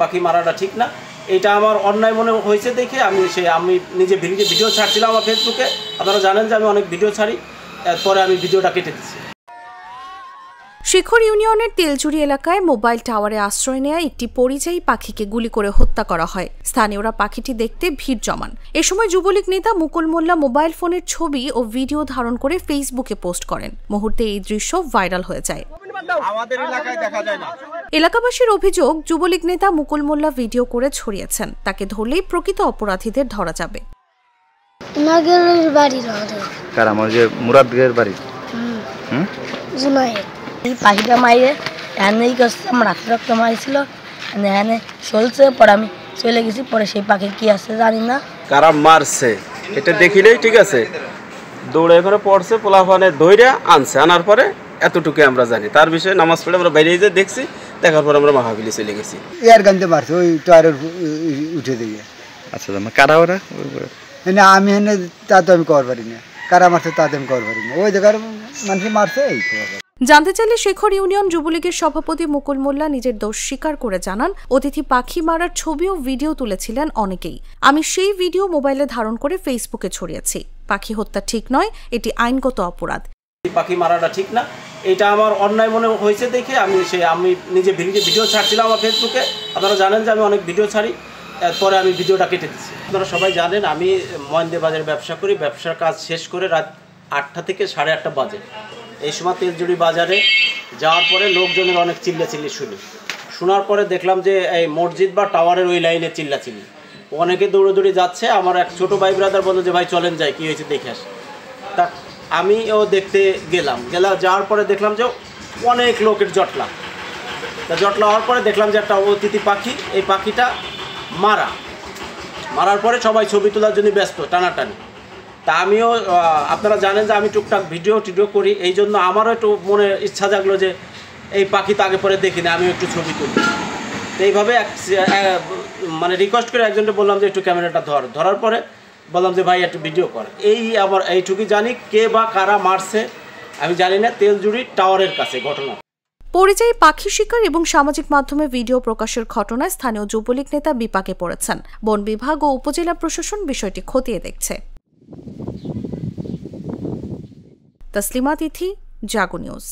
পাখি মারাটা ঠিক না। এটা আমার অন্যায় মনে হয়েছে দেখে আমি নিজে ভিডিও ছাড়ছিলাম আমার ফেসবুকে। আপনারা জানেন যে আমি অনেক ভিডিও ছাড়ি, এরপরে আমি ভিডিওটা কেটে দিচ্ছি। শিখর ইউনিয়নের তেলজুড়ি এলাকায় মোবাইল টাওয়ারে আশ্রয় নেয়া একটি পরিযায়ী পাখিকে গুলি করে হত্যা করা হয়। স্থানীয়রা পাখিটি দেখতে ভিড় জমান। এ সময় যুবলীগ নেতা মুকুল মোল্লা মোবাইল ফোনের ছবি ও ভিডিও ধারণ করে ফেসবুকে পোস্ট করেন। মুহূর্তে এই দৃশ্য ভাইরাল হয়ে যায়। এলাকাবাসীর অভিযোগ, যুবলীগ নেতা মুকুল মোল্লা ভিডিও করে ছড়িয়েছেন। তাকে ধরলেই প্রকৃত অপরাধীদের ধরা যাবে। পাখিটা মাইরে এখানেই করছে, আমার হাতে রক্ত মারিছিল, এখানে চলছে, পরে আমি চলে গেছি, পরে সেই পাখি কি আছে জানি না। কারা মারছে এটা দেখিলেই ঠিক আছে, দৌড়ে করে পড়ছে, পোলাফানে ধইরা আনছে, আনার পরে এতটুকু আমরা জানি। তার বিষয়ে নামাজ পড়ে আমরা বাইরে যে দেখছি, দেখার পর আমরা মাহাবিলি চলে গেছি। এয়ার গানতে মারছে ওই টায়ারের উঠে দিয়ে। আচ্ছা, কারা ওরা? আমি এনে তা তো আমি কর পারি না, কারা মারছে তা তো আমি কর পারি না, ওই জায়গার মানুষ মারছে। জানতে চাইলে শেখর ইউনিয়ন যুবলীগের সভাপতি মুকুল মোল্লা নিজের দোষ স্বীকার করে জানান, অতিথি পাখি মারার ছবি ও ভিডিও তুলেছিলেন অনেকেই। আমি সেই ভিডিও মোবাইলে ধারণ করে ফেসবুকে ছড়িয়েছি। পাখি হত্যা ঠিক নয়, এটি আইনগত অপরাধ। পাখি মারাটা ঠিক না, এটা আমার অন্যায় মনে হয়েছে দেখে আমি নিজে ভিডিও ছাড়ছিলাম আমার ফেসবুকে। আপনারা জানেন যে আমি অনেক ভিডিও ছাড়ি, এরপরে আমি ভিডিওটা কেটে দিচ্ছি। আপনারা সবাই জানেন আমি মহেন্দ্র বাজারে ব্যবসা করি। ব্যবসার কাজ শেষ করে রাত 8টা থেকে 8:30 বাজে। এই সময় তেলজুড়ি বাজারে যাওয়ার পরে লোকজনের অনেক চিল্লাচিল্লি শোনার পরে দেখলাম যে এই মসজিদ বা টাওয়ারের ওই লাইনে চিল্লাচিল্লি, অনেকে দৌড়ে যাচ্ছে। আমার এক ছোটো ভাই ব্রাদার বললো যে ভাই চলেন যাই, কী হয়েছে দেখে আস। তা আমিও দেখতে যাওয়ার পরে দেখলাম যে অনেক লোকের জটলা হওয়ার পরে দেখলাম যে একটা অতিথি পাখি, এই পাখিটা মারার পরে সবাই ছবি তোলার জন্য ব্যস্ত, টানাটানি। তা আমিও, আপনারা জানেন যে আমি টুকটাক ভিডিও করি, এই জন্য আমারও একটু মনে ইচ্ছা জাগলো যে এই পাখি তো আগে পরে দেখিনি, আমিও একটু ছবি তুলি। তো এইভাবে মানে রিকোয়েস্ট করে একজনকে বললাম যে একটু ক্যামেরাটা ধরার পরে বললাম যে ভাই একটু ভিডিও কর। আমার এইটুকুই জানি, কে বা কারা মারছে আমি জানি না। তেলজুড়ি টাওয়ারের কাছে ঘটনা। পরিযায়ী পাখি শিকার এবং সামাজিক মাধ্যমে ভিডিও প্রকাশের ঘটনায় স্থানীয় যুবলীগ নেতা বিপাকে পড়েছেন। বন বিভাগ ও উপজেলা প্রশাসন বিষয়টি খতিয়ে দেখছে। তসলিমা তিথি, জাগো নিউজ।